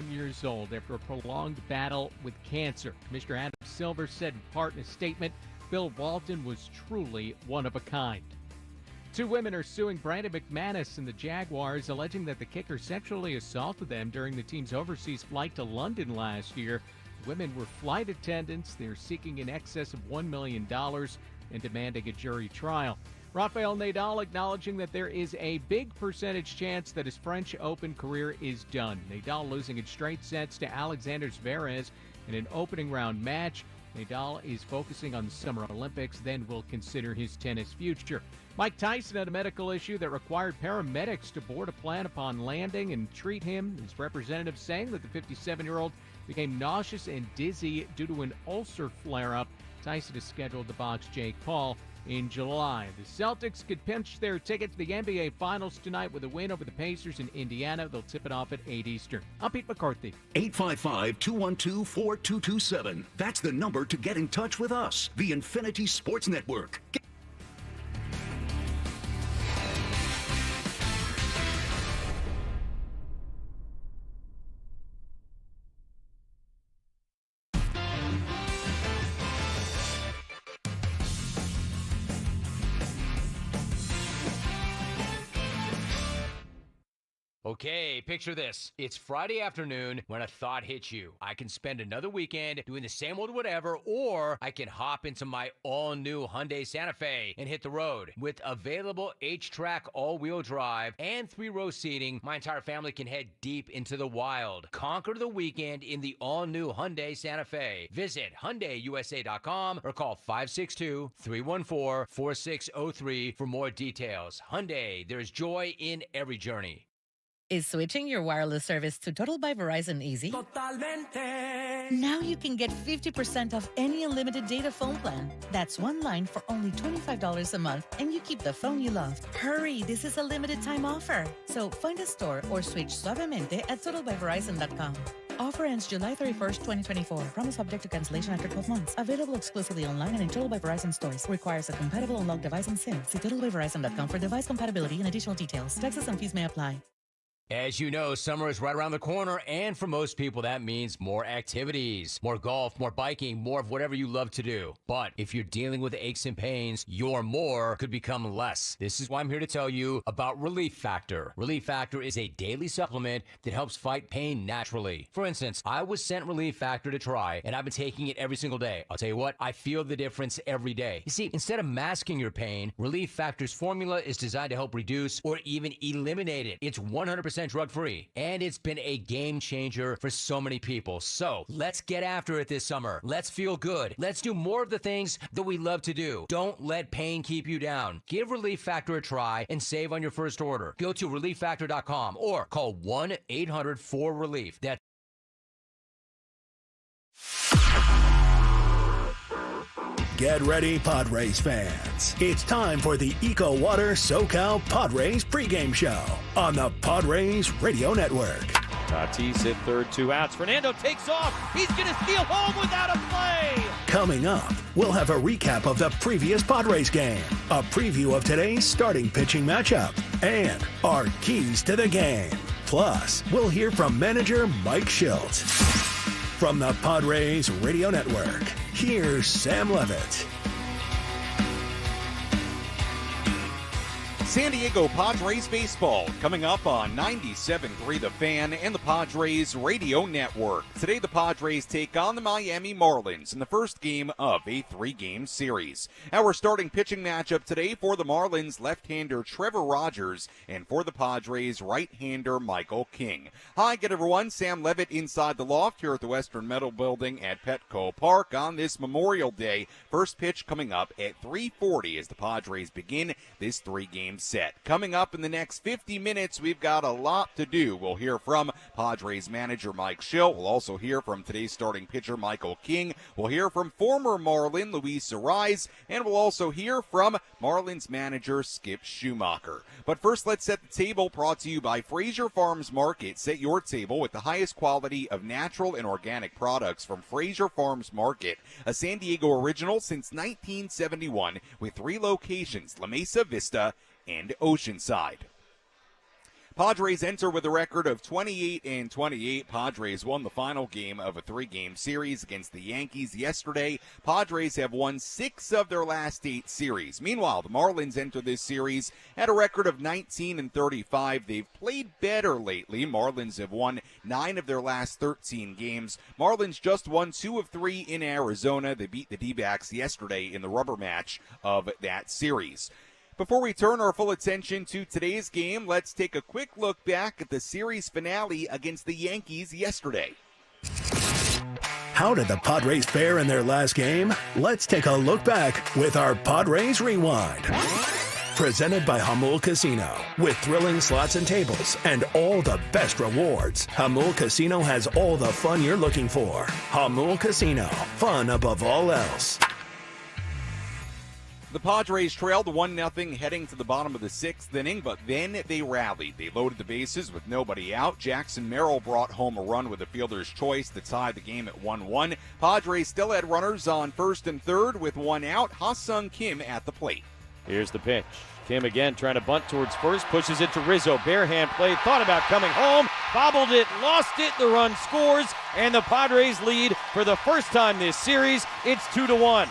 Years old after a prolonged battle with cancer. Commissioner Adam Silver said in part in a statement, Bill Walton was truly one of a kind. Two women are suing Brandon McManus and the Jaguars, alleging that the kicker sexually assaulted them during the team's overseas flight to London last year. The women were flight attendants. They're seeking in excess of $1 million and demanding a jury trial. Rafael Nadal acknowledging that there is a big percentage chance that his French Open career is done. Nadal losing in straight sets to Alexander Zverev in an opening round match. Nadal is focusing on the Summer Olympics, then will consider his tennis future. Mike Tyson had a medical issue that required paramedics to board a plane upon landing and treat him. His representative saying that the 57-year-old became nauseous and dizzy due to an ulcer flare-up. Tyson is scheduled to box Jake Paul in July. The Celtics could pinch their ticket to the NBA Finals tonight with a win over the Pacers in Indiana. They'll tip it off at 8 Eastern. I'm Pete McCarthy. 855-212-4227. That's the number to get in touch with us. The Infinity Sports Network. Okay, picture this. It's Friday afternoon when a thought hits you. I can spend another weekend doing the same old whatever, or I can hop into my all-new Hyundai Santa Fe and hit the road. With available H-Track all-wheel drive and 3-row seating, my entire family can head deep into the wild. Conquer the weekend in the all-new Hyundai Santa Fe. Visit HyundaiUSA.com or call 562-314-4603 for more details. Hyundai, there's joy in every journey. Is switching your wireless service to Total by Verizon easy? Totalmente. Now you can get 50% off any unlimited data phone plan. That's one line for only $25 a month, and you keep the phone you love. Hurry, this is a limited time offer. So find a store or switch suavemente at totalbyverizon.com. Offer ends July 31st, 2024. Promise subject to cancellation after 12 months. Available exclusively online and in Total by Verizon stores. Requires a compatible unlocked device and SIM. See totalbyverizon.com for device compatibility and additional details. Taxes and fees may apply. As you know, summer is right around the corner, and for most people, that means more activities, more golf, more biking, more of whatever you love to do. But if you're dealing with aches and pains, your more could become less. This is why I'm here to tell you about Relief Factor. Relief Factor is a daily supplement that helps fight pain naturally. For instance, I was sent Relief Factor to try, and I've been taking it every single day. I'll tell you what, I feel the difference every day. You see, instead of masking your pain, Relief Factor's formula is designed to help reduce or even eliminate it. It's 100% drug-free, and it's been a game changer for so many people. So let's get after it this summer. Let's feel good. Let's do more of the things that we love to do. Don't let pain keep you down. Give Relief Factor a try and save on your first order. Go to relieffactor.com or call 1-800-4RELIEF. That's Get ready, Padres fans. It's time for the EcoWater SoCal Padres pregame show on the Padres Radio Network. Tatis hit third, 2 outs. Fernando takes off. He's going to steal home without a play. Coming up, we'll have a recap of the previous Padres game, a preview of today's starting pitching matchup, and our keys to the game. Plus, we'll hear from manager Mike Shildt. From the Padres Radio Network, here's Sam Levitt. San Diego Padres baseball coming up on 97.3 The Fan and the Padres Radio Network. Today the Padres take on the Miami Marlins in the first game of a 3-game series. Our starting pitching matchup today for the Marlins, left-hander Trevor Rogers, and for the Padres, right-hander Michael King. Hi again everyone, Sam Levitt inside the loft here at the Western Metal Building at Petco Park on this Memorial Day. First pitch coming up at 3:40 as the Padres begin this 3-game set. Coming up in the next 50 minutes, we've got a lot to do. We'll hear from Padres manager Mike Shildt. We'll also hear from today's starting pitcher Michael King. We'll hear from former Marlin Luis Arraez, and we'll also hear from Marlins manager Skip Schumacker. But first, let's set the table, brought to you by Fraser Farms Market. Set your table with the highest quality of natural and organic products from Fraser Farms Market, a San Diego original since 1971 with 3 locations, La Mesa Vista and Oceanside. Padres enter with a record of 28-28. Padres won the final game of a 3-game series against the Yankees yesterday. Padres have won 6 of their last 8 series. Meanwhile, the Marlins enter this series at a record of 19-35. They've played better lately. Marlins have won 9 of their last 13 games. Marlins just won 2 of 3 in Arizona. They beat the D-backs yesterday in the rubber match of that series. Before we turn our full attention to today's game, let's take a quick look back at the series finale against the Yankees yesterday. How did the Padres fare in their last game? Let's take a look back with our Padres Rewind. Presented by Hamul Casino. With thrilling slots and tables and all the best rewards, Hamul Casino has all the fun you're looking for. Hamul Casino. Fun above all else. The Padres trailed 1-0 heading to the bottom of the 6th inning, but then they rallied. They loaded the bases with nobody out. Jackson Merrill brought home a run with a fielder's choice to tie the game at 1-1. Padres still had runners on first and third with 1 out. Ha-Sung Kim at the plate. Here's the pitch. Kim again trying to bunt towards first, pushes it to Rizzo. Bare hand play, thought about coming home, bobbled it, lost it, the run scores, and the Padres lead for the first time this series. It's 2-1.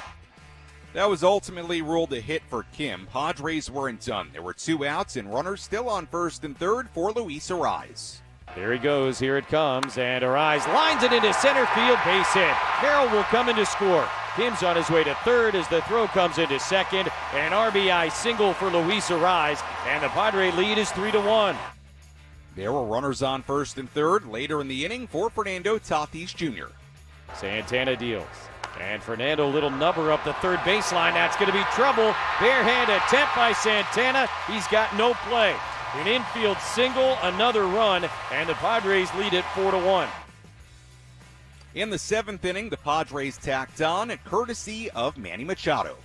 That was ultimately ruled a hit for Kim. Padres weren't done. There were 2 outs and runners still on first and third for Luis Arraez. There he goes, here it comes, and Arraez lines it into center field, base hit. Merrill will come in to score. Kim's on his way to third as the throw comes into second. An RBI single for Luis Arraez, and the Padre lead is 3-1. There were runners on first and third later in the inning for Fernando Tatis Jr. Santana deals. And Fernando, little nubber up the third baseline. That's going to be trouble. Barehand attempt by Santana. He's got no play. An infield single, another run, and the Padres lead it 4-1. In the 7th inning, the Padres tacked on at courtesy of Manny Machado.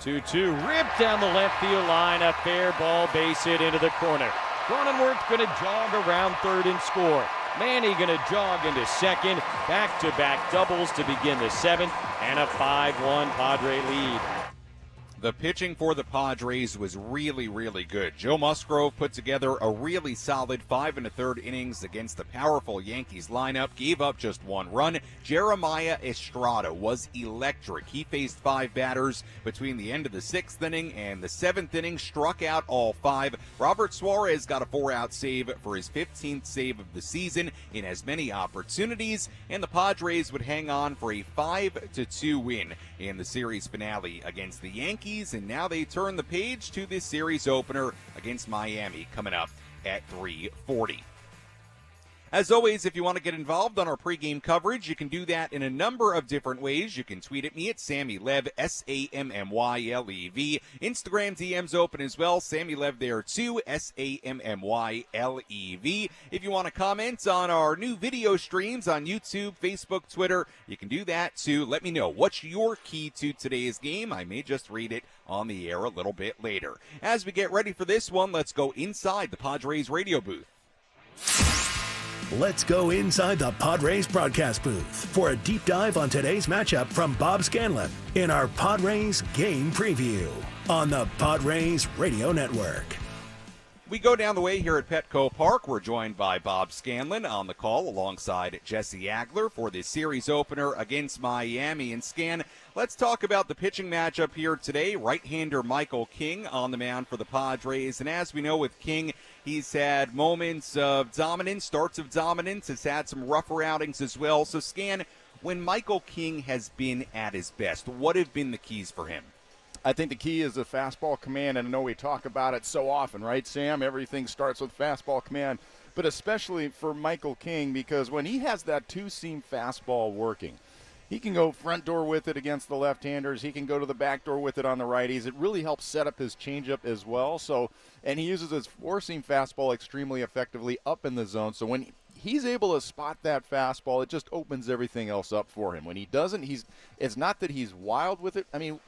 2-2, ripped down the left field line, a fair ball base hit into the corner. Cronenworth going to jog around third and score. Manny going to jog into second. Back-to-back doubles to begin the 7th, and a 5-1 Padre lead. The pitching for the Padres was really, really good. Joe Musgrove put together a really solid 5 1/3 innings against the powerful Yankees lineup, gave up just 1 run. Jeremiah Estrada was electric. He faced 5 batters between the end of the 6th inning and the 7th inning, struck out all 5. Robert Suarez got a 4-out save for his 15th save of the season in as many opportunities, and the Padres would hang on for a 5-2 win in the series finale against the Yankees. And now they turn the page to this series opener against Miami coming up at 3:40. As always, if you want to get involved on our pregame coverage, you can do that in a number of different ways. You can tweet at me at Sammy Lev, SAMMYLEV. Instagram DM's open as well. Sammy Lev there too, SAMMYLEV. If you want to comment on our new video streams on YouTube, Facebook, Twitter, you can do that too. Let me know what's your key to today's game. I may just read it on the air a little bit later. As we get ready for this one, let's go inside the Padres radio booth. Let's go inside the Padres broadcast booth for a deep dive on today's matchup from Bob Scanlon in our Padres game preview on the Padres Radio Network. We go down the way here at Petco Park. We're joined by Bob Scanlon on the call alongside Jesse Agler for the series opener against Miami. And Scan, let's talk about the pitching matchup here today. Right-hander Michael King on the mound for the Padres. And as we know with King, he's had moments of dominance, starts of dominance, has had some rougher outings as well. So, Scan, when Michael King has been at his best, what have been the keys for him? I think the key is the fastball command, and I know we talk about it so often, right, Sam? Everything starts with fastball command, but especially for Michael King, because when he has that two-seam fastball working, he can go front door with it against the left-handers. He can go to the back door with it on the righties. It really helps set up his changeup as well. So, and he uses his four-seam fastball extremely effectively up in the zone. So when he's able to spot that fastball, it just opens everything else up for him. When he doesn't, it's not that he's wild with it. I mean,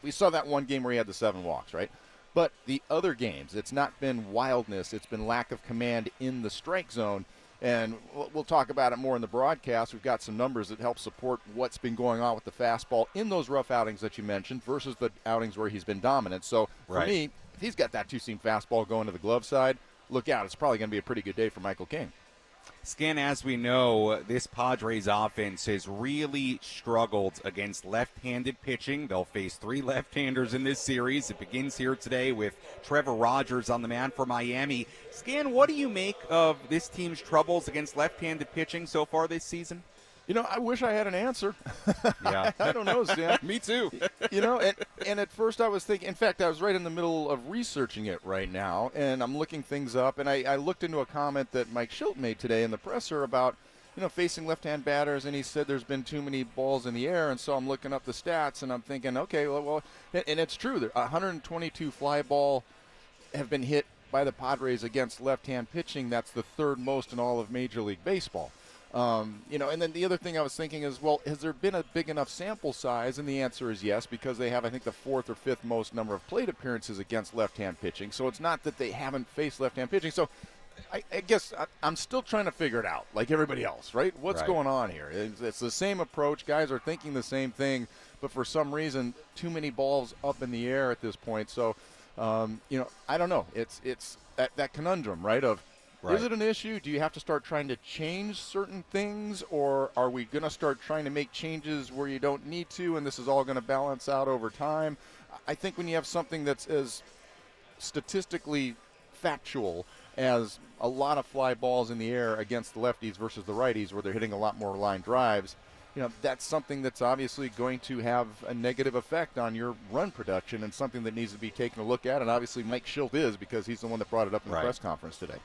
we saw that one game where he had the 7 walks, right? But the other games, it's not been wildness. It's been lack of command in the strike zone. And we'll talk about it more in the broadcast. We've got some numbers that help support what's been going on with the fastball in those rough outings that you mentioned versus the outings where he's been dominant. So for me, if he's got that two-seam fastball going to the glove side, look out. It's probably going to be a pretty good day for Michael King. Scan, as we know, this Padres offense has really struggled against left-handed pitching. They'll face 3 left-handers in this series. It begins here today with Trevor Rogers on the mound for Miami. Scan, what do you make of this team's troubles against left-handed pitching so far this season? I wish I had an answer. Yeah. I don't know, Sam. Me too. And at first I was thinking, in fact, I was right in the middle of researching it right now, and I'm looking things up, and I looked into a comment that Mike Shildt made today in the presser about, facing left-hand batters, and he said there's been too many balls in the air, and so I'm looking up the stats, and I'm thinking, okay, well, and it's true. 122 fly ball have been hit by the Padres against left-hand pitching. That's the 3rd most in all of Major League Baseball. And then the other thing I was thinking is, well, has there been a big enough sample size? And the answer is yes, because they have, I think, the 4th or 5th most number of plate appearances against left-hand pitching. So it's not that they haven't faced left-hand pitching. So I guess I'm still trying to figure it out, like everybody else, right? What's going on here? It's the same approach. Guys are thinking the same thing, but for some reason, too many balls up in the air at this point. So, I don't know. It's that conundrum, right, of, right. Is it an issue? Do you have to start trying to change certain things, or are we going to start trying to make changes where you don't need to, and this is all going to balance out over time? I think when you have something that's as statistically factual as a lot of fly balls in the air against the lefties versus the righties, where they're hitting a lot more line drives, that's something that's obviously going to have a negative effect on your run production, and something that needs to be taken a look at. And obviously Mike Shildt is, because he's the one that brought it up in the press conference today.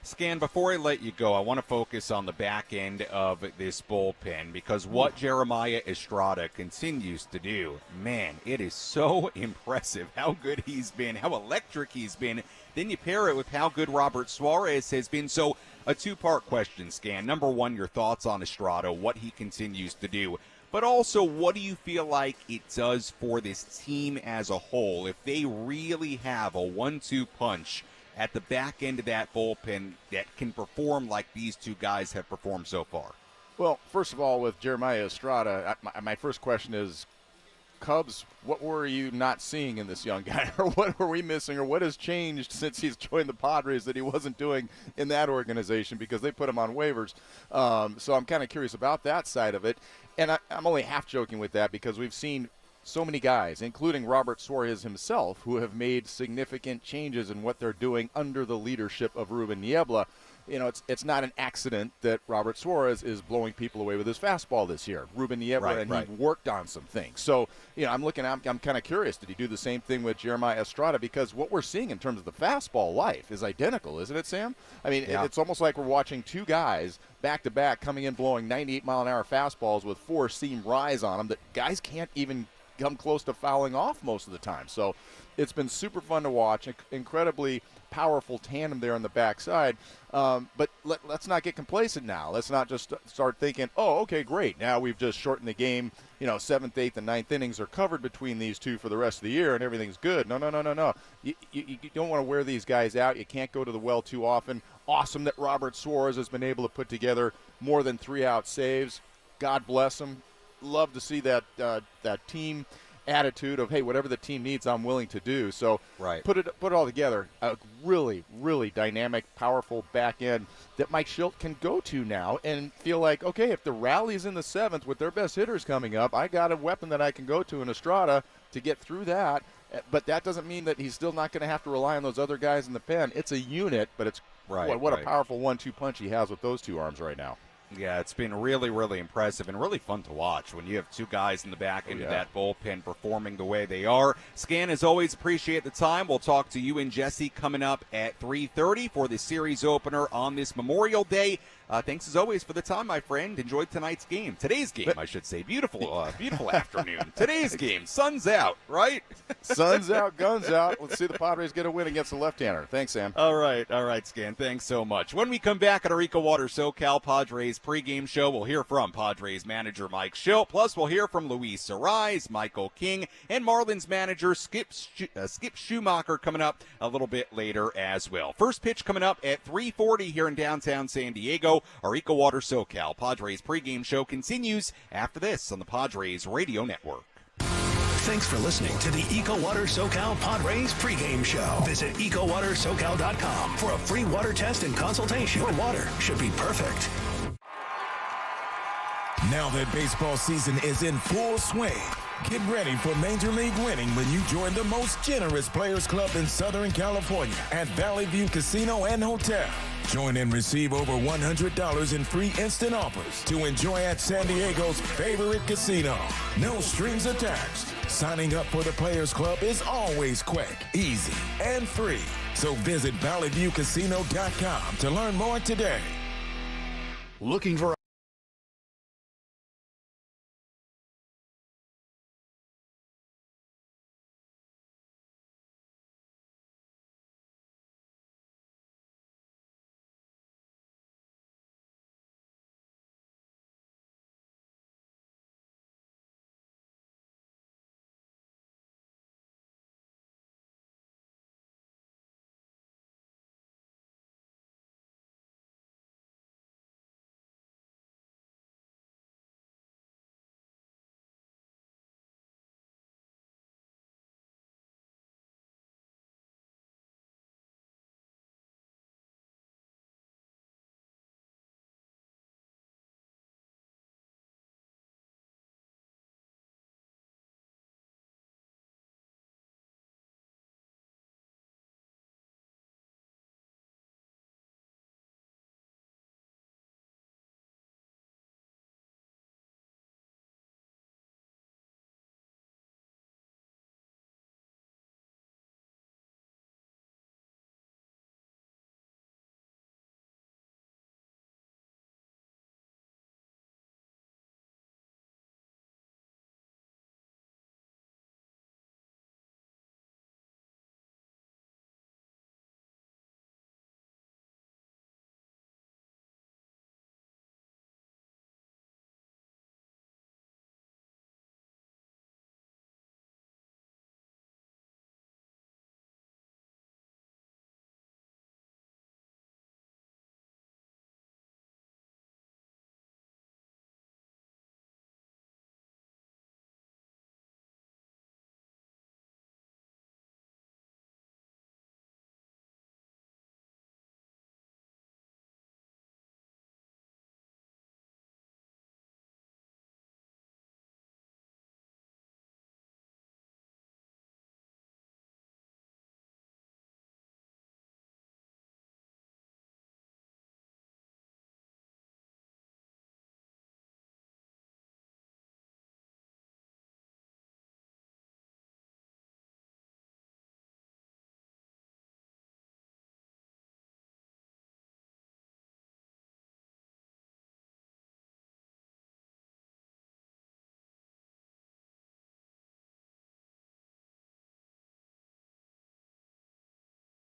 Scan, before I let you go, I want to focus on the back end of this bullpen, because what Jeremiah Estrada continues to do, man, it is so impressive how good he's been, how electric he's been. Then you pair it with how good Robert Suarez has been. So a 2-part question, Scan. Number 1, your thoughts on Estrada, what he continues to do. But also, what do you feel like it does for this team as a whole if they really have a 1-2 punch at the back end of that bullpen that can perform like these 2 guys have performed so far? Well, first of all, with Jeremiah Estrada, my first question is, Cubs, what were you not seeing in this young guy? Or what were we missing? Or what has changed since he's joined the Padres that he wasn't doing in that organization, because they put him on waivers? So I'm kind of curious about that side of it. And I'm only half joking with that, because we've seen so many guys, including Robert Suarez himself, who have made significant changes in what they're doing under the leadership of Ruben Niebla. It's not an accident that Robert Suarez is blowing people away with his fastball this year. Ruben Niebla, he worked on some things. So, I'm kind of curious, did he do the same thing with Jeremiah Estrada? Because what we're seeing in terms of the fastball life is identical, isn't it, Sam? I mean, it's almost like we're watching 2 guys back-to-back coming in blowing 98-mile-an-hour fastballs with 4-seam rise on them that guys can't even come close to fouling off most of the time. So it's been super fun to watch, incredibly powerful tandem there on the backside. But let's not get complacent now. Let's not just start thinking, oh, okay, great. Now we've just shortened the game. 7th, 8th, and 9th innings are covered between these 2 for the rest of the year, and everything's good. No. You don't want to wear these guys out. You can't go to the well too often. Awesome that Robert Suarez has been able to put together more than 3-out saves. God bless him. Love to see that team attitude of, hey, whatever the team needs, I'm willing to do. So put it all together. A really, really dynamic, powerful back end that Mike Shildt can go to now and feel like, okay, if the rally's in the 7th with their best hitters coming up, I got a weapon that I can go to in Estrada to get through that. But that doesn't mean that he's still not going to have to rely on those other guys in the pen. It's a unit, but it's what a powerful 1-2 punch he has with those 2 arms right now. Yeah, it's been really, really impressive and really fun to watch when you have 2 guys in the back end of that bullpen performing the way they are. Scan, as always, appreciate the time. We'll talk to you and Jesse coming up at 3:30 for the series opener on this Memorial Day. Thanks, as always, for the time, my friend. Enjoyed tonight's game. Today's game, I should say. Beautiful afternoon. Today's game. Sun's out, right? Sun's out, guns out. Let's see the Padres get a win against the left-hander. Thanks, Sam. All right, Scan. Thanks so much. When we come back at our EcoWater SoCal Padres pregame show, we'll hear from Padres manager Mike Shildt. Plus, we'll hear from Luis Arraez, Michael King, and Marlins manager Skip Schumacker coming up a little bit later as well. First pitch coming up at 3:40 here in downtown San Diego. Our EcoWater SoCal Padres pregame show continues after this on the Padres Radio Network. Thanks for listening to the EcoWater SoCal Padres pregame show. Visit EcoWaterSoCal.com for a free water test and consultation. Your water should be perfect. Now that baseball season is in full swing, get ready for Major League winning when you join the most generous Players Club in Southern California at Valley View Casino and Hotel. Join and receive over $100 in free instant offers to enjoy at San Diego's favorite casino. No strings attached. Signing up for the Players Club is always quick, easy, and free. So visit valleyviewcasino.com to learn more today. Looking for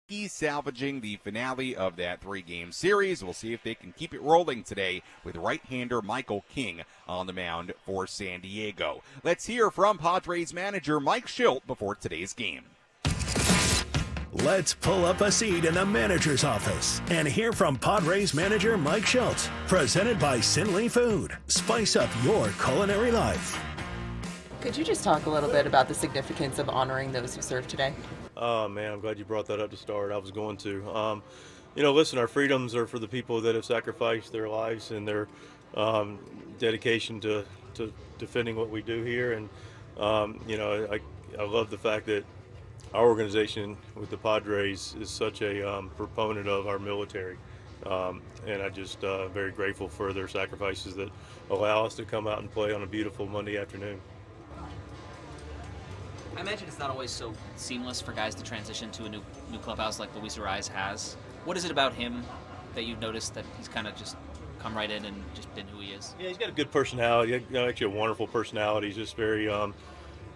He's salvaging the finale of that three-game series. We'll see if they can keep it rolling today with right-hander Michael King on the mound for San Diego. Let's hear from Padres manager Mike Shildt before today's game. Let's pull up a seat in the manager's office and hear from Padres manager Mike Shildt. Presented by Sinley Food. Spice up your culinary life. Could you just talk a little bit about the significance of honoring those who served today? Oh, man, I'm glad you brought that up to start. I was going to. Listen, our freedoms are for the people that have sacrificed their lives and their dedication to defending what we do here. And, I love the fact that our organization with the Padres is such a proponent of our military. And I just very grateful for their sacrifices that allow us to come out and play on a beautiful Monday afternoon. I imagine it's not always so seamless for guys to transition to a new clubhouse like Luis Arraez has. What is it about him that you've noticed that he's kind of just come right in and just been who he is? Yeah, he's got a good personality. Actually, a wonderful personality. He's just very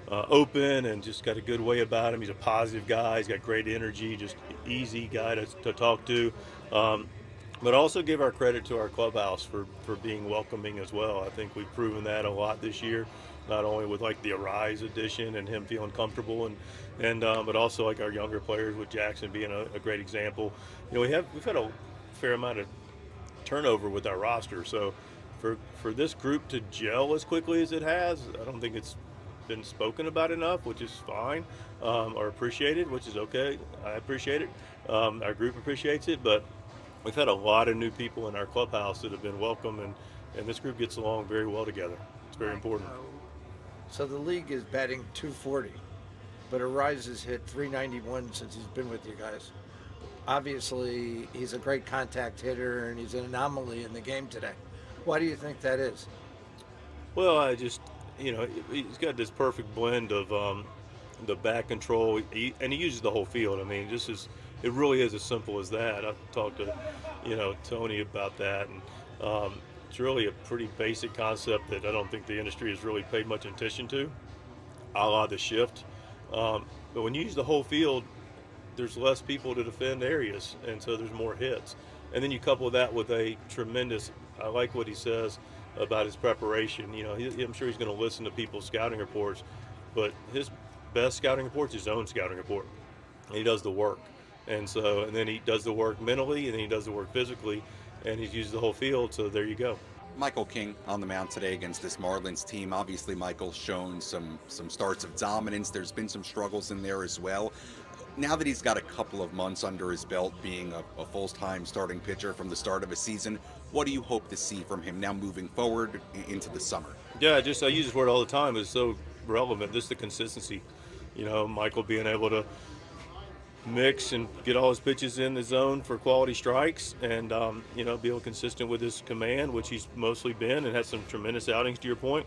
open and just got a good way about him. He's a positive guy. He's got great energy. Just easy guy to talk to. But also give our credit to our clubhouse for being welcoming as well. I think we've proven that a lot this year. Not only with like the Arraez addition and him feeling comfortable, but also like our younger players with Jackson being a great example. We've had a fair amount of turnover with our roster, so for this group to gel as quickly as it has, I don't think it's been spoken about enough, which is fine, or appreciated, which is okay. I appreciate it. Our group appreciates it, but we've had a lot of new people in our clubhouse that have been welcome, and this group gets along very well together. It's very important. So the league is batting .240, but Arraez has hit .391 since he's been with you guys. Obviously, he's a great contact hitter, and he's an anomaly in the game today. Why do you think that is? Well, I just, he's got this perfect blend of the back control, and he uses the whole field. I mean, it really is as simple as that. I've talked to, Tony about that, and it's really a pretty basic concept that I don't think the industry has really paid much attention to, a la the shift. But when you use the whole field, there's less people to defend areas, and so there's more hits. And then you couple that with a tremendous, I like what he says about his preparation. I'm sure he's going to listen to people's scouting reports, but his best scouting report is his own scouting report. He does the work. And then he does the work mentally, and then he does the work physically, and he's used the whole field, so there you go. Michael King on the mound today against this Marlins team. Obviously, Michael's shown some starts of dominance. There's been some struggles in there as well. Now that he's got a couple of months under his belt being a full-time starting pitcher from the start of a season, what do you hope to see from him now moving forward into the summer? Yeah, I use this word all the time. It's so relevant. Just the consistency. Michael being able to mix and get all his pitches in the zone for quality strikes, and be consistent with his command, which he's mostly been, and had some tremendous outings to your point.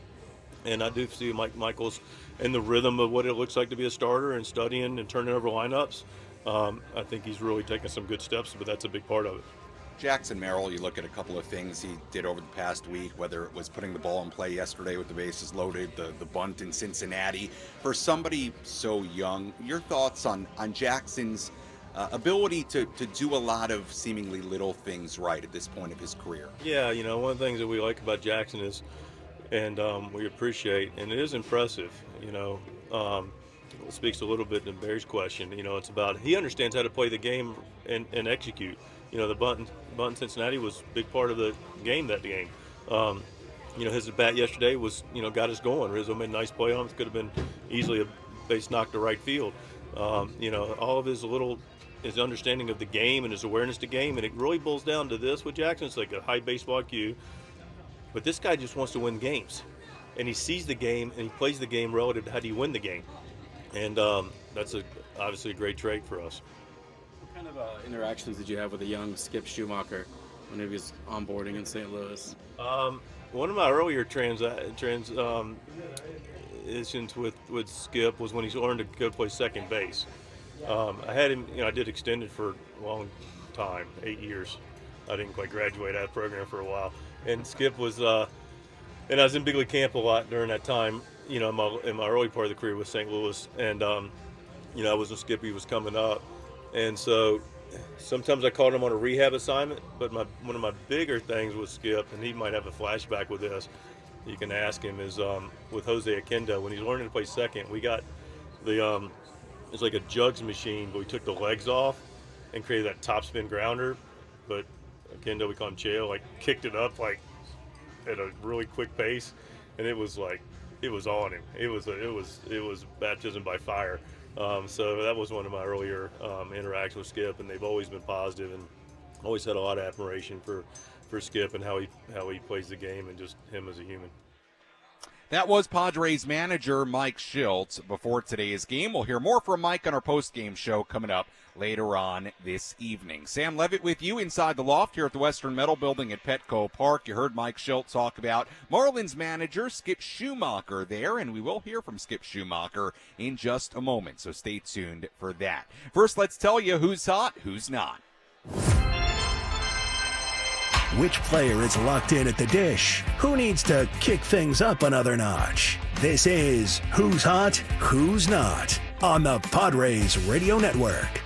And I do see Michael's in the rhythm of what it looks like to be a starter and studying and turning over lineups. I think he's really taken some good steps, but that's a big part of it. Jackson Merrill, you look at a couple of things he did over the past week, whether it was putting the ball in play yesterday with the bases loaded, the bunt in Cincinnati. For somebody so young, your thoughts on Jackson's ability to do a lot of seemingly little things right at this point of his career? Yeah, one of the things that we like about Jackson is, and we appreciate, and it is impressive, it speaks a little bit to Barry's question. It's about, he understands how to play the game and execute. The bunt in Cincinnati was a big part of the game that game. His at-bat yesterday was, got us going. Rizzo made a nice play on it. Could have been easily a base knock to right field. All of his understanding of the game and his awareness to game, and it really boils down to this with Jackson. It's like a high baseball IQ. But this guy just wants to win games, and he sees the game and he plays the game relative to how do you win the game, and that's obviously a great trait for us. What kind of interactions did you have with a young Skip Schumaker when he was onboarding in St. Louis? One of my earlier transitions with Skip was when he learned to go play second base. I had him, I did extended for a long time, 8 years. I didn't quite graduate out of the program for a while. And Skip was, and I was in big league camp a lot during that time, in my early part of the career with St. Louis. And, I was with Skip, he was coming up. And so sometimes I called him on a rehab assignment, but one of my bigger things with Skip, and he might have a flashback with this, you can ask him, is with Jose Akendo, when he's learning to play second, we got it's like a jugs machine, but we took the legs off and created that topspin grounder. But Akendo, we call him Chael, kicked it up at a really quick pace, and it was on him. It was baptism by fire. So that was one of my earlier interactions with Skip, and they've always been positive, and always had a lot of admiration for Skip and how he plays the game, and just him as a human. That was Padres manager Mike Shildt before today's game. We'll hear more from Mike on our post-game show coming up later on this evening. Sam Levitt with you inside the loft here at the Western Metal Building at Petco Park. You heard Mike Shildt talk about Marlins manager Skip Schumaker there, and we will hear from Skip Schumaker in just a moment, so stay tuned for that. First, let's tell you who's hot, who's not. Which player is locked in at the dish? Who needs to kick things up another notch? This is Who's Hot, Who's Not on the Padres Radio Network.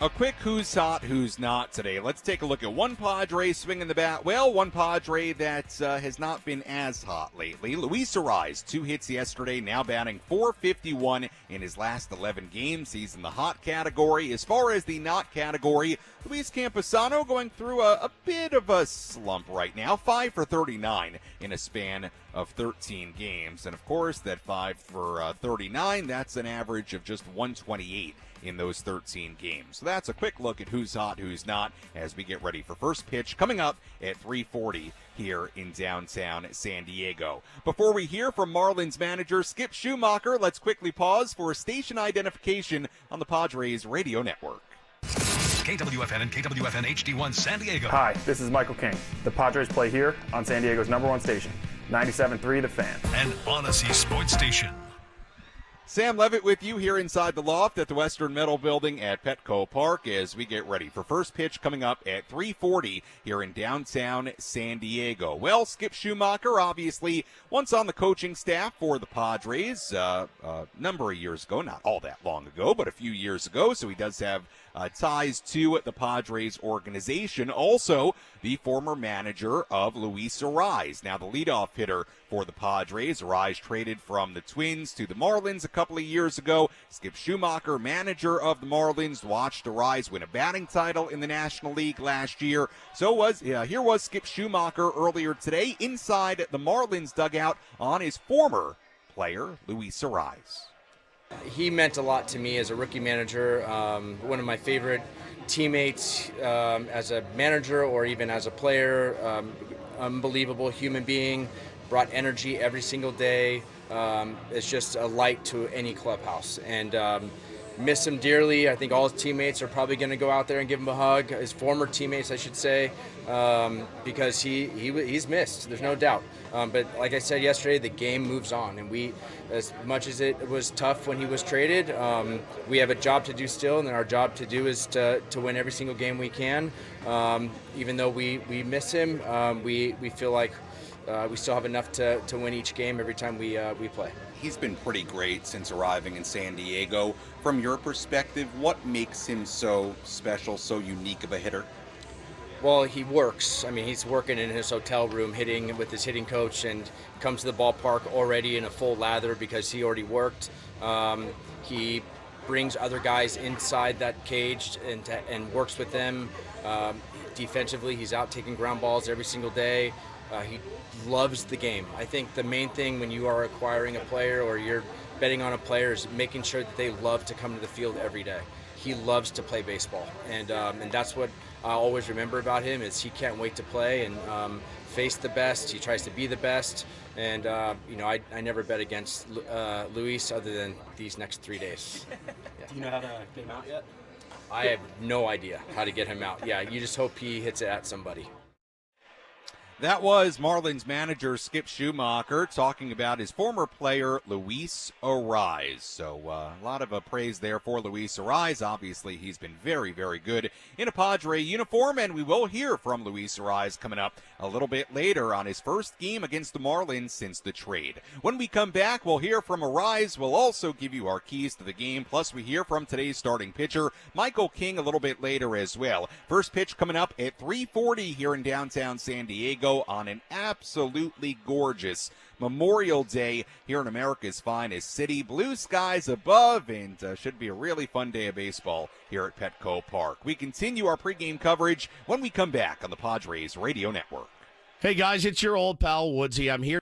A quick who's hot, who's not today. Let's take a look at one Padre swinging the bat. Well, one Padre that has not been as hot lately. Luis Arraez, 2 hits yesterday, now batting .451 in his last 11 games. He's in the hot category. As far as the not category, Luis Campusano going through a bit of a slump right now. 5 for 39 in a span of 13 games. And, of course, that 5 for 39, that's an average of just 128 in those 13 games. So that's a quick look at who's hot, who's not, as we get ready for first pitch coming up at 3:40 here in downtown San Diego. Before we hear from Marlins manager Skip Schumaker, let's quickly pause for station identification on the Padres radio network. KWFN and KWFN HD1 San Diego. Hi, this is Michael King. The Padres play here on San Diego's #1 station, 97.3 The Fan. An Odyssey Sports Station. Sam Levitt with you here inside the loft at the Western Metal Building at Petco Park as we get ready for first pitch coming up at 3:40 here in downtown San Diego. Well, Skip Schumaker, obviously, once on the coaching staff for the Padres a number of years ago, not all that long ago, but a few years ago, so he does have ties to the Padres organization. Also, the former manager of Luis Arraez, now the leadoff hitter for the Padres. Arraez traded from the Twins to the Marlins a couple of years ago. Skip Schumaker, manager of the Marlins, watched Arraez win a batting title in the National League last year. Here was Skip Schumaker earlier today inside the Marlins dugout on his former player, Luis Arraez. He meant a lot to me as a rookie manager, one of my favorite teammates as a manager or even as a player, unbelievable human being, brought energy every single day. It's just a light to any clubhouse. And miss him dearly. I think all his teammates are probably going to go out there and give him a hug, his former teammates, I should say, because he's missed. There's no doubt. But like I said yesterday, the game moves on, and we, as much as it was tough when he was traded, we have a job to do still, and our job to do is to win every single game we can. Even though we miss him, we feel like we still have enough to win each game every time we play. He's been pretty great since arriving in San Diego. From your perspective, what makes him so special, so unique of a hitter? Well, he works. I mean, he's working in his hotel room, hitting with his hitting coach, and comes to the ballpark already in a full lather because he already worked. He brings other guys inside that cage and works with them. Defensively, he's out taking ground balls every single day. He loves the game. I think the main thing when you are acquiring a player or you're betting on a player is making sure that they love to come to the field every day. He loves to play baseball, and that's what I always remember about him is he can't wait to play and face the best. He tries to be the best, and I never bet against Luis other than these next 3 days. Yeah. Do you know how to get him out yet? I have no idea how to get him out. Yeah, you just hope he hits it at somebody. That was Marlins manager Skip Schumaker talking about his former player, Luis Arraez. So a lot of praise there for Luis Arraez. Obviously, he's been very, very good in a Padre uniform, and we will hear from Luis Arraez coming up a little bit later on his first game against the Marlins since the trade. When we come back, we'll hear from Arraez. We'll also give you our keys to the game, plus we hear from today's starting pitcher, Michael King, a little bit later as well. First pitch coming up at 3:40 here in downtown San Diego on an absolutely gorgeous Memorial Day here in America's finest city. Blue skies above, and should be a really fun day of baseball here at Petco Park. We continue our pregame coverage when we come back on the Padres Radio Network. Hey guys, it's your old pal Woodsy. I'm here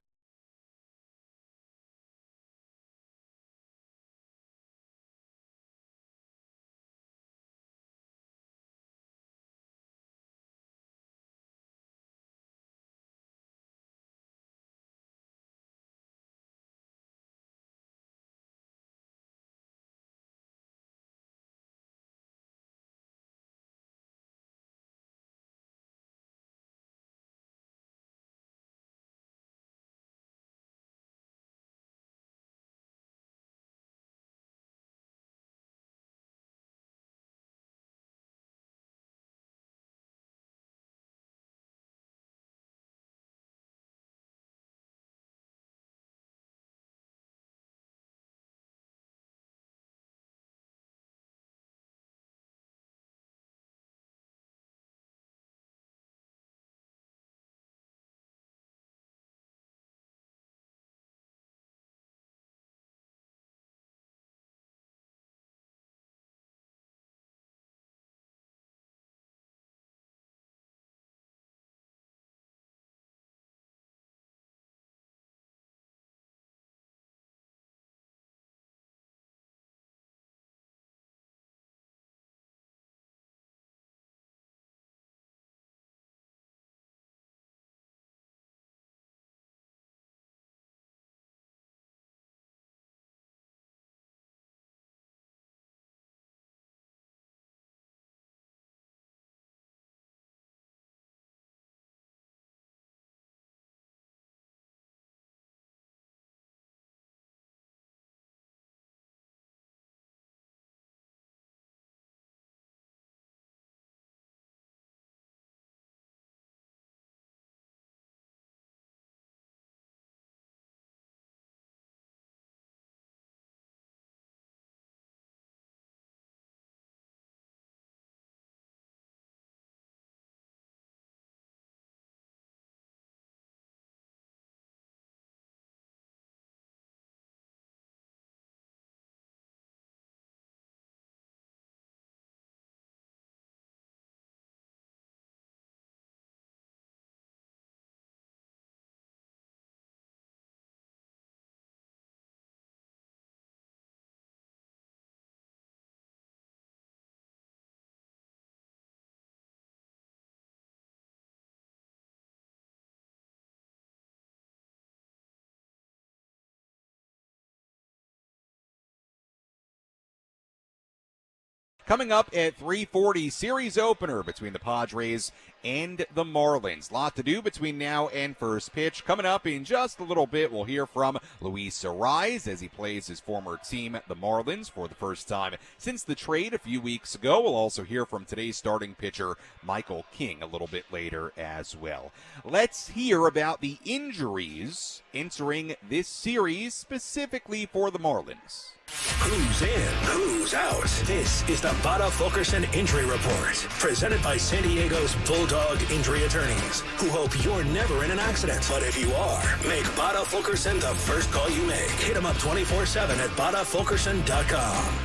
Coming up at 3:40, series opener between the Padres and the Marlins. Lot to do between now and first pitch. Coming up in just a little bit, we'll hear from Luis Arraez as he plays his former team, the Marlins, for the first time since the trade a few weeks ago. We'll also hear from today's starting pitcher, Michael King, a little bit later as well. Let's hear about the injuries entering this series, specifically for the Marlins. Who's in, who's out? This is the Bada Fulkerson Injury Report, presented by San Diego's Bulldog Injury Attorneys, who hope you're never in an accident. But if you are, make Bada Fulkerson the first call you make. Hit them up 24/7 at badafulkerson.com.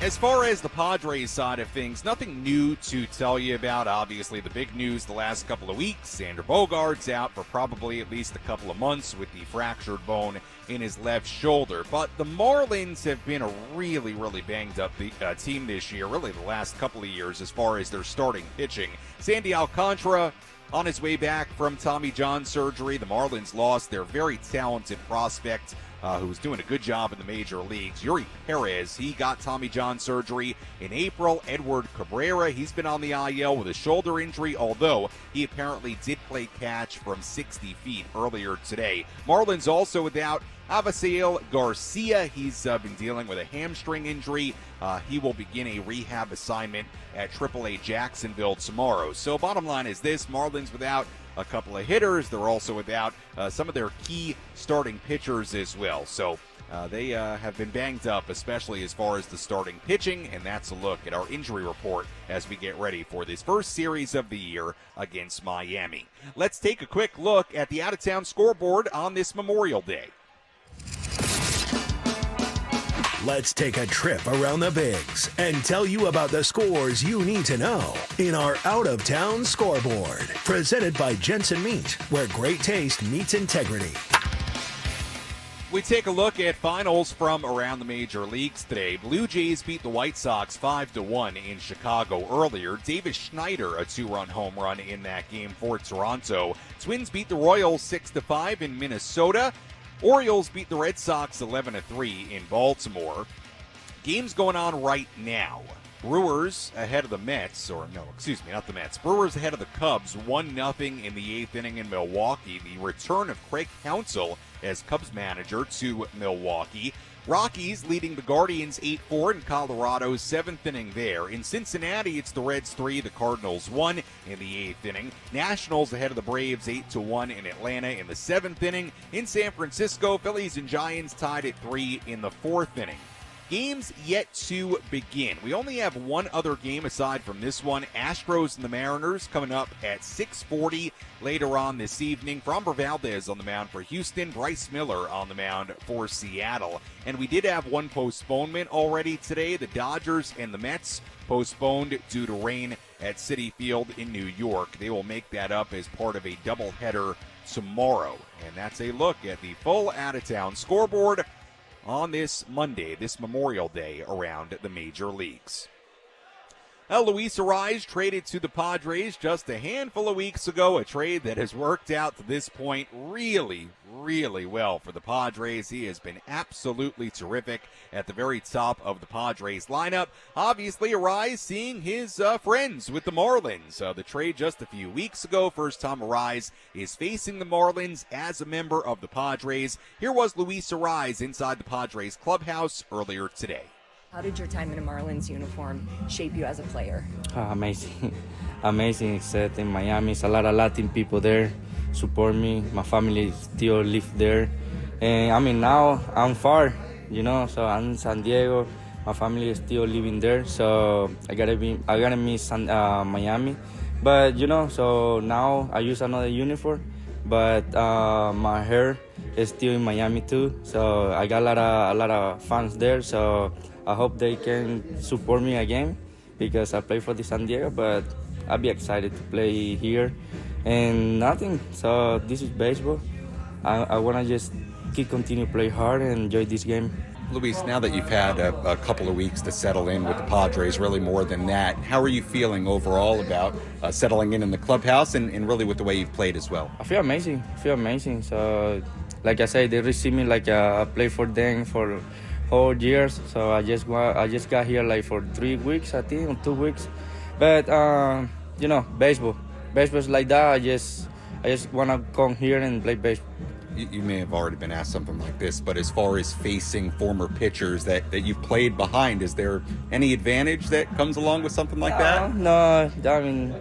As far as the Padres side of things, nothing new to tell you about. Obviously, the big news the last couple of weeks, Xander Bogaerts out for probably at least a couple of months with the fractured bone in his left shoulder. But the Marlins have been a really, really banged-up team this year, really the last couple of years as far as their starting pitching. Sandy Alcantara on his way back from Tommy John surgery. The Marlins lost their very talented prospect, who was doing a good job in the major leagues. Yuri Perez, he got Tommy John surgery in April. Edward Cabrera, he's been on the IL with a shoulder injury, although he apparently did play catch from 60 feet earlier today. Marlins also without Avisail Garcia. He's been dealing with a hamstring injury. He will begin a rehab assignment at AAA Jacksonville tomorrow. So bottom line is this, Marlins without a couple of hitters. They're also without some of their key starting pitchers as well. So they have been banged up, especially as far as the starting pitching, and that's a look at our injury report as we get ready for this first series of the year against Miami. Let's take a quick look at the out-of-town scoreboard on this Memorial Day. Let's take a trip around the Bigs and tell you about the scores you need to know in our out-of-town scoreboard. Presented by Jensen Meat, where great taste meets integrity. We take a look at finals from around the major leagues today. Blue Jays beat the White Sox 5-1 in Chicago earlier. Davis Schneider, a 2-run home run in that game for Toronto. Twins beat the Royals 6-5 in Minnesota. Orioles beat the Red Sox 11-3 in Baltimore. Games going on right now. Brewers ahead of the Mets, not the Mets. Brewers ahead of the Cubs, 1-0 in the 8th inning in Milwaukee. The return of Craig Counsell as Cubs manager to Milwaukee. Rockies leading the Guardians 8-4 in Colorado's 7th inning there. In Cincinnati, it's the Reds 3, the Cardinals 1 in the 8th inning. Nationals ahead of the Braves 8-1 in Atlanta in the 7th inning. In San Francisco, Phillies and Giants tied at 3 in the 4th inning. Games yet to begin. We only have one other game aside from this one. Astros and the Mariners coming up at 6:40 later on this evening. Framber Valdez on the mound for Houston. Bryce Miller on the mound for Seattle. And we did have one postponement already today. The Dodgers and the Mets postponed due to rain at Citi Field in New York. They will make that up as part of a doubleheader tomorrow. And that's a look at the full out-of-town scoreboard on this Monday, this Memorial Day around the major leagues. Luis Arraez traded to the Padres just a handful of weeks ago, a trade that has worked out to this point really, really well for the Padres. He has been absolutely terrific at the very top of the Padres lineup. Obviously, Arraez seeing his friends with the Marlins. The trade just a few weeks ago, first time Arraez is facing the Marlins as a member of the Padres. Here was Luis Arraez inside the Padres clubhouse earlier today. How did your time in a Marlins uniform shape you as a player? Amazing. Amazing. Except in Miami, it's a lot of Latin people there support me. My family still live there. And now I'm far, so I'm in San Diego. My family is still living there. So I gotta miss Miami. But, so now I use another uniform. But my hair is still in Miami too. So I got a lot of fans there. So I hope they can support me again because I play for the San Diego, but I'll be excited to play here and nothing. So this is baseball. I want to just continue to play hard and enjoy this game. Luis, now that you've had a couple of weeks to settle in with the Padres, really more than that, how are you feeling overall about settling in the clubhouse and really with the way you've played as well? I feel amazing. So, like I said, they receive me like I play for them for whole years. So I just got here like for 3 weeks, I think, or 2 weeks. But baseball's like that. I just wanna come here and play baseball. You may have already been asked something like this, but as far as facing former pitchers that you played behind, is there any advantage that comes along with something like that? No, I mean,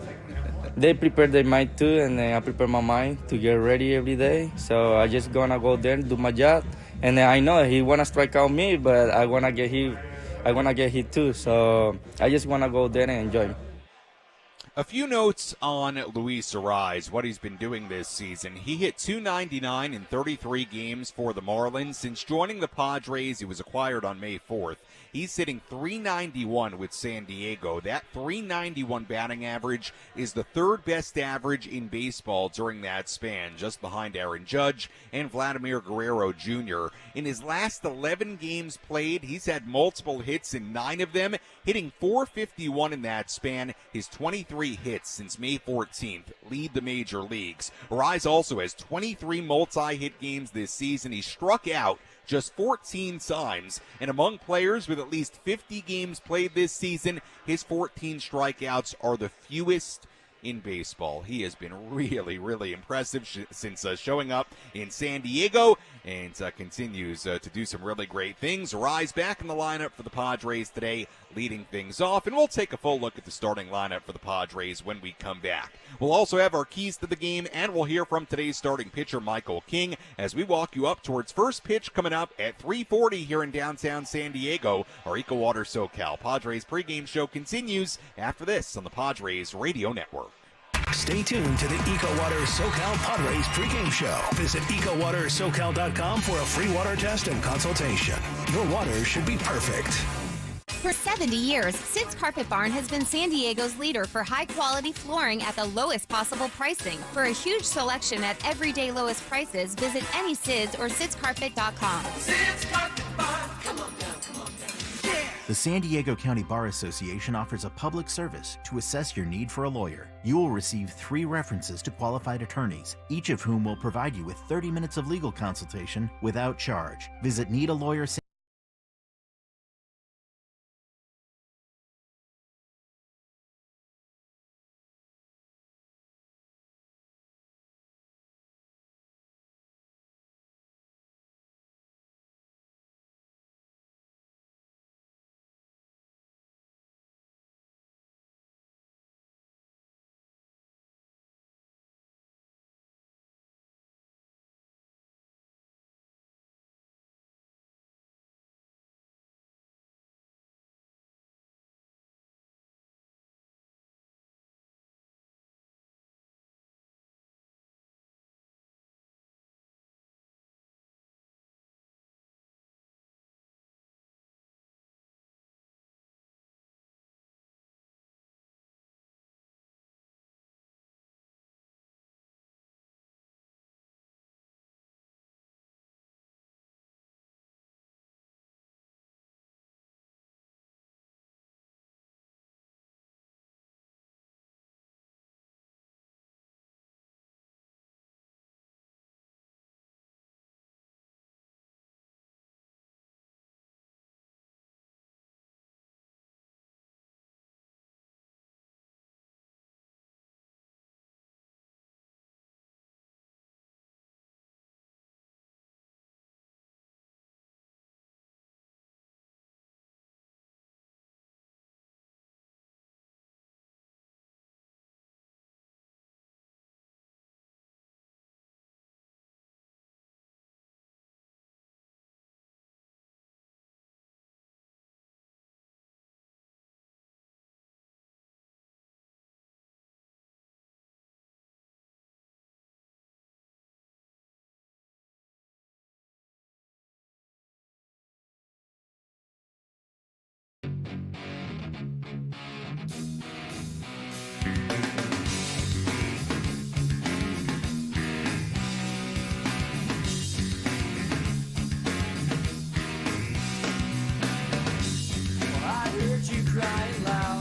they prepare their mind too, and then I prepare my mind to get ready every day. So I just gonna go there and do my job. And then I know he wanna strike out me, but I wanna get hit too. So I just wanna go there and enjoy. A few notes on Luis Arraez, what he's been doing this season. He hit .299 in 33 games for the Marlins. Since joining the Padres, he was acquired on May 4th. He's hitting .391 with San Diego. That .391 batting average is the third best average in baseball during that span, just behind Aaron Judge and Vladimir Guerrero Jr. In his last 11 games played, he's had multiple hits in 9 of them, hitting .451 in that span. His 23 hits since May 14th lead the major leagues. Arraez also has 23 multi-hit games this season. He struck out just 14 times, and among players with at least 50 games played this season, his 14 strikeouts are the fewest in baseball. He has been really, really impressive since showing up in San Diego, and continues to do some really great things. Arraez back in the lineup for the Padres today, leading things off, and we'll take a full look at the starting lineup for the Padres when we come back. We'll also have our keys to the game, and we'll hear from today's starting pitcher, Michael King, as we walk you up towards first pitch coming up at 3:40 here in downtown San Diego. Our EcoWater SoCal Padres pregame show continues after this on the Padres Radio Network. Stay tuned to the EcoWater SoCal Padres pregame show. Visit EcoWaterSoCal.com for a free water test and consultation. Your water should be perfect. For 70 years, Sid's Carpet Barn has been San Diego's leader for high-quality flooring at the lowest possible pricing. For a huge selection at everyday lowest prices, visit any Sid's or SidsCarpet.com. Sid's Carpet Barn, come on down, come on down. Yeah. The San Diego County Bar Association offers a public service to assess your need for a lawyer. You will receive 3 references to qualified attorneys, each of whom will provide you with 30 minutes of legal consultation without charge. Visit Need a Lawyer.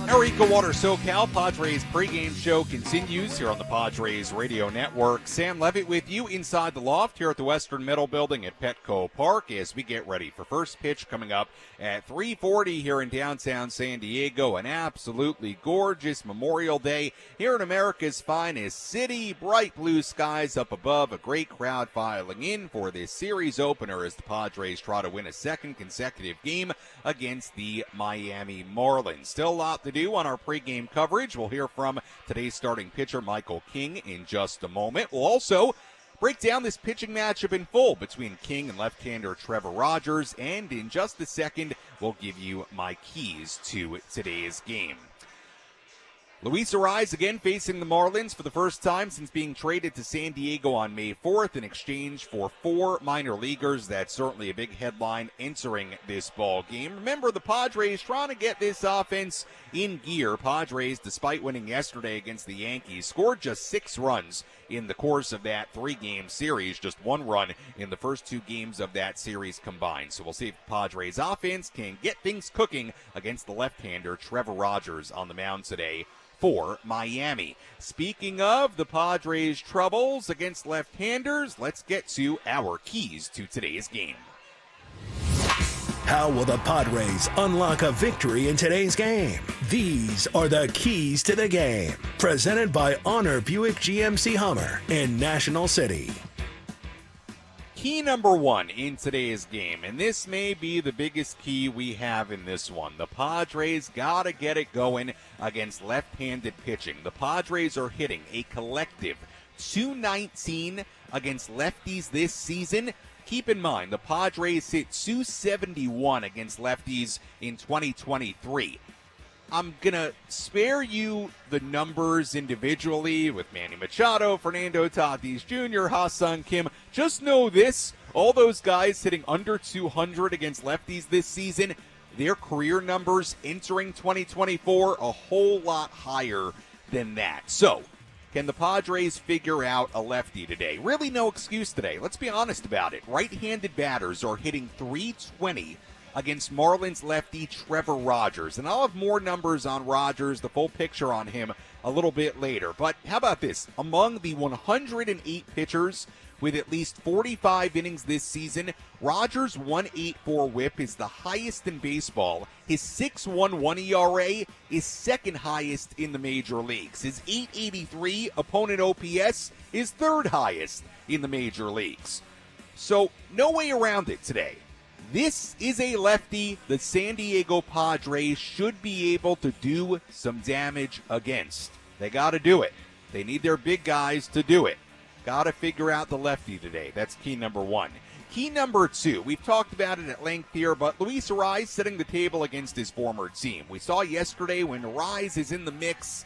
Our EcoWater SoCal Padres pregame show continues here on the Padres Radio Network. Sam Levitt with you inside the loft here at the Western Metal Building at Petco Park as we get ready for first pitch coming up at 3:40 here in downtown San Diego. An absolutely gorgeous Memorial Day here in America's finest city. Bright blue skies up above, a great crowd filing in for this series opener as the Padres try to win a second consecutive game against the Miami Marlins. Still a lot to do on our pregame coverage. We'll hear from today's starting pitcher, Michael King, in just a moment. We'll also break down this pitching matchup in full between King and left-hander Trevor Rogers, and in just a second, we'll give you my keys to today's game. Luis Arraez again facing the Marlins for the first time since being traded to San Diego on May 4th in exchange for 4 minor leaguers. That's certainly a big headline entering this ball game. Remember, the Padres trying to get this offense in gear. Padres, despite winning yesterday against the Yankees, scored just 6 runs in the course of that 3-game series, just 1 run in the first 2 games of that series combined. So we'll see if the Padres offense can get things cooking against the left-hander Trevor Rogers on the mound today for Miami. Speaking of the Padres' troubles against left-handers, let's get to our keys to today's game. How will the Padres unlock a victory in today's game? These are the keys to the game. Presented by Honor Buick GMC Hummer in National City. Key number 1 in today's game, and this may be the biggest key we have in this one. The Padres got to get it going against left-handed pitching. The Padres are hitting a collective .219 against lefties this season. Keep in mind, the Padres hit .271 against lefties in 2023. I'm going to spare you the numbers individually with Manny Machado, Fernando Tatis Jr., Ha-Seong Kim. Just know this, all those guys hitting under 200 against lefties this season, their career numbers entering 2024 a whole lot higher than that. So, can the Padres figure out a lefty today? Really no excuse today. Let's be honest about it. Right-handed batters are hitting .320 against Marlins lefty Trevor Rogers. And I'll have more numbers on Rogers, the full picture on him, a little bit later. But how about this? Among the 108 pitchers with at least 45 innings this season, Rogers' 1.84 whip is the highest in baseball. His 6.11 ERA is second highest in the major leagues. His 8.83 opponent OPS is third highest in the major leagues. So no way around it today. This is a lefty the San Diego Padres should be able to do some damage against. They got to do it. They need their big guys to do it. Got to figure out the lefty today. That's key number 1. Key number 2, we've talked about it at length here, but Luis Arraez setting the table against his former team. We saw yesterday when Arraez is in the mix,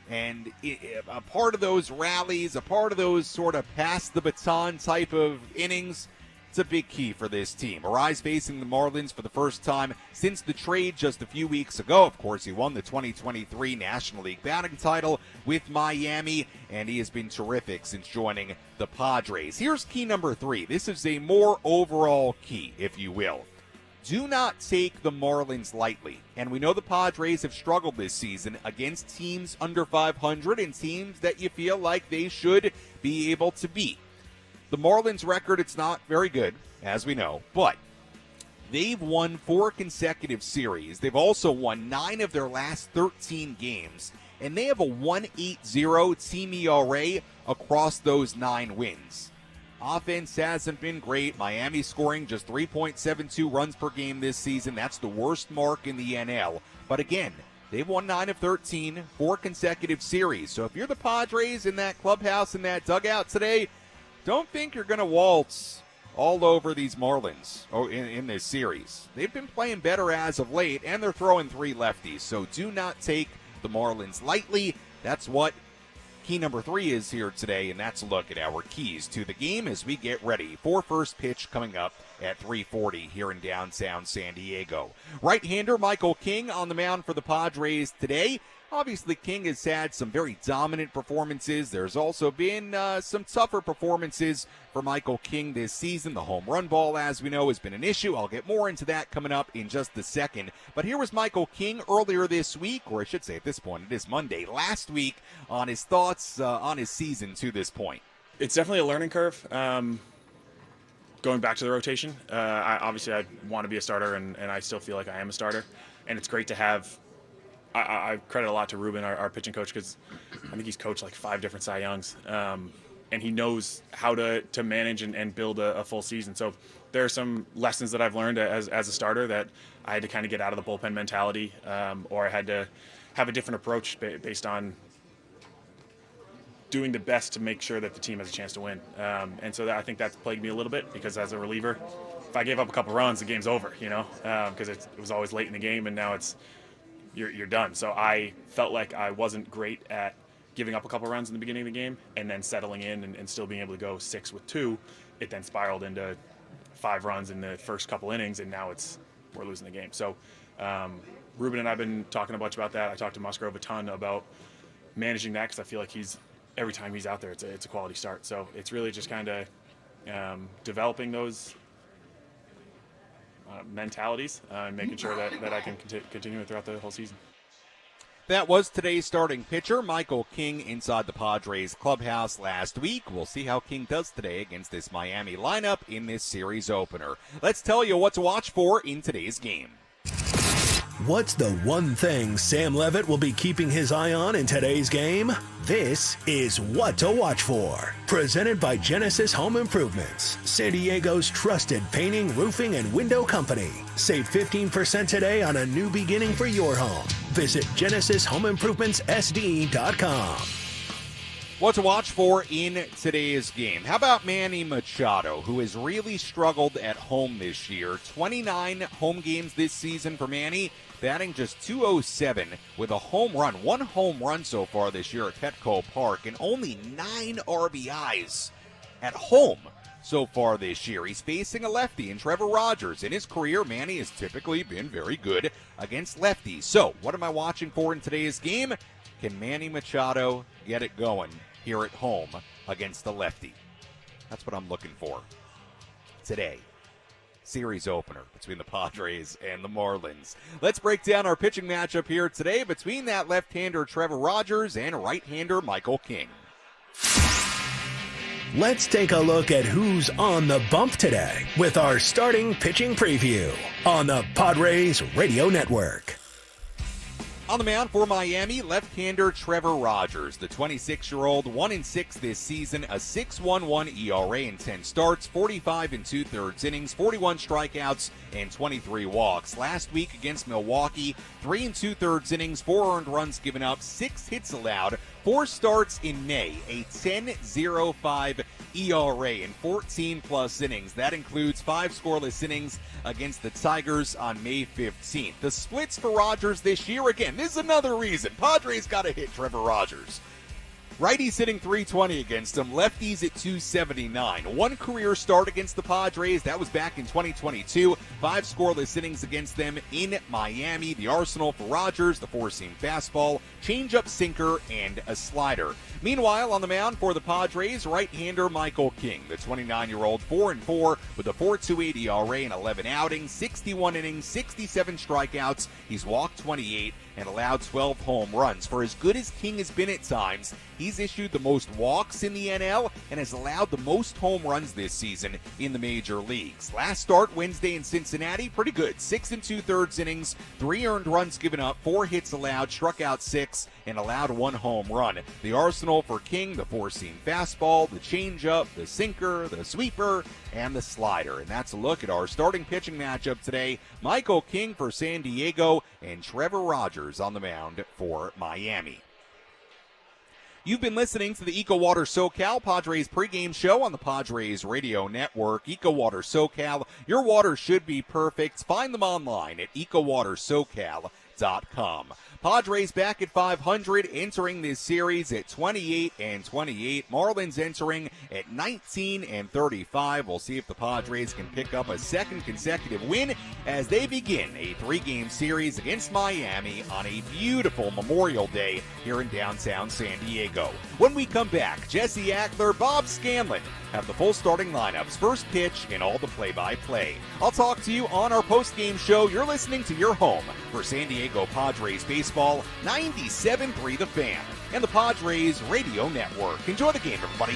and a part of those rallies, a part of those sort of pass the baton type of innings, it's a big key for this team. Arraez facing the Marlins for the first time since the trade just a few weeks ago. Of course, he won the 2023 National League batting title with Miami, and he has been terrific since joining the Padres. Here's key number 3. This is a more overall key, if you will. Do not take the Marlins lightly. And we know the Padres have struggled this season against teams under 500 and teams that you feel like they should be able to beat. The Marlins record, it's not very good, as we know, but they've won 4 consecutive series. They've also won 9 of their last 13 games, and they have a 1.80 team ERA across those 9 wins. Offense hasn't been great. Miami scoring just 3.72 runs per game this season. That's the worst mark in the NL. But again, they've won 9 of 13, 4 consecutive series. So if you're the Padres in that clubhouse, in that dugout today, don't think you're going to waltz all over these Marlins in this series. They've been playing better as of late, and they're throwing 3 lefties. So do not take the Marlins lightly. That's what key number 3 is here today, and that's a look at our keys to the game as we get ready for first pitch coming up at 3:40 here in downtown San Diego. Right-hander Michael King on the mound for the Padres today. Obviously, King has had some very dominant performances. There's also been some tougher performances for Michael King this season. The home run ball, as we know, has been an issue. I'll get more into that coming up in just a second. But here was Michael King earlier this week, or I should say at this point, it is Monday, last week, on his thoughts on his season to this point. It's definitely a learning curve. Going back to the rotation, I want to be a starter, and I still feel like I am a starter. And it's great to have. I credit a lot to Ruben, our pitching coach, because I think he's coached like 5 different Cy Youngs, and he knows how to manage and build a full season. So there are some lessons that I've learned as a starter that I had to kind of get out of the bullpen mentality, or I had to have a different approach based on doing the best to make sure that the team has a chance to win. And so I think that's plagued me a little bit, because as a reliever, if I gave up a couple runs, the game's over, because it was always late in the game, and now it's you're done. So I felt like I wasn't great at giving up a couple runs in the beginning of the game and then settling in and still being able to go 6 with 2. It then spiraled into 5 runs in the first couple innings, and now we're losing the game. So Ruben and I have been talking a bunch about that. I talked to Musgrove a ton about managing that, because I feel like every time he's out there, it's a quality start. So it's really just kind of developing those mentalities and making sure that I can continue it throughout the whole season. That was today's starting pitcher, Michael King, inside the Padres clubhouse last week. We'll see how King does today against this Miami lineup in this series opener. Let's tell you what to watch for in today's game. What's the one thing Sam Levitt will be keeping his eye on in today's game? This is What to Watch For. Presented by Genesis Home Improvements, San Diego's trusted painting, roofing, and window company. Save 15% today on a new beginning for your home. Visit GenesisHomeImprovementsSD.com. What to watch for in today's game. How about Manny Machado, who has really struggled at home this year? 29 home games this season for Manny, batting just .207 with a home run. 1 home run so far this year at Petco Park, and only 9 RBIs at home so far this year. He's facing a lefty in Trevor Rogers. In his career, Manny has typically been very good against lefties. So, what am I watching for in today's game? Can Manny Machado get it going here at home against the lefty? That's what I'm looking for today. Series opener between the Padres and the Marlins. Let's break down our pitching matchup here today between that left-hander Trevor Rogers and right-hander Michael King. Let's take a look at who's on the bump today with our starting pitching preview on the Padres Radio Network. On the mound for Miami, left-hander Trevor Rogers. The 26-year-old, 1-6 this season, a 6.11 ERA in 10 starts, 45 2/3 innings, 41 strikeouts, and 23 walks. Last week against Milwaukee, 3 2/3 innings, 4 earned runs given up, 6 hits allowed, 4 starts in May, a 10.05 ERA in 14-plus innings. That includes 5 scoreless innings against the Tigers on May 15th. The splits for Rogers this year, again, this is another reason Padres got to hit Trevor Rogers. Righties hitting .320 against him, lefties at .279. 1 career start against the Padres, that was back in 2022. 5 scoreless innings against them in Miami. The arsenal for Rogers, the 4-seam fastball, changeup, sinker, and a slider. Meanwhile, on the mound for the Padres, right-hander Michael King, the 29-year-old, 4-4 with a 4.28 ERA in 11 outings, 61 innings, 67 strikeouts. He's walked 28 and allowed 12 home runs. For as good as King has been at times, he's issued the most walks in the NL and has allowed the most home runs this season in the major leagues. Last start Wednesday in Cincinnati, pretty good. 6 2/3 innings, 3 earned runs given up, 4 hits allowed, struck out 6, and allowed 1 home run. The arsenal for King, the 4-seam fastball, the changeup, the sinker, the sweeper, and the slider. And that's a look at our starting pitching matchup today. Michael King for San Diego and Trevor Rogers on the mound for Miami. You've been listening to the EcoWater SoCal Padres pregame show on the Padres Radio Network. EcoWater SoCal, your water should be perfect. Find them online at EcoWaterSoCal.com. Padres back at 500, entering this series at 28-28. Marlins entering at 19-35. We'll see if the Padres can pick up a second consecutive win as they begin a 3-game series against Miami on a beautiful Memorial Day here in downtown San Diego. When we come back, Jesse Ackler, Bob Scanlon have the full starting lineups, first pitch, and all the play-by-play. I'll talk to you on our post-game show. You're listening to your home for San Diego Padres baseball, 97.3 The Fan, and the Padres Radio Network. Enjoy the game, everybody.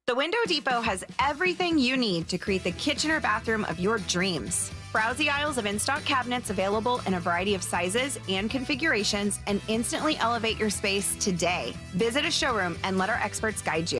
The Window Depot has everything you need to create the kitchen or bathroom of your dreams. Browse the aisles of in-stock cabinets available in a variety of sizes and configurations and instantly elevate your space today. Visit a showroom and let our experts guide you.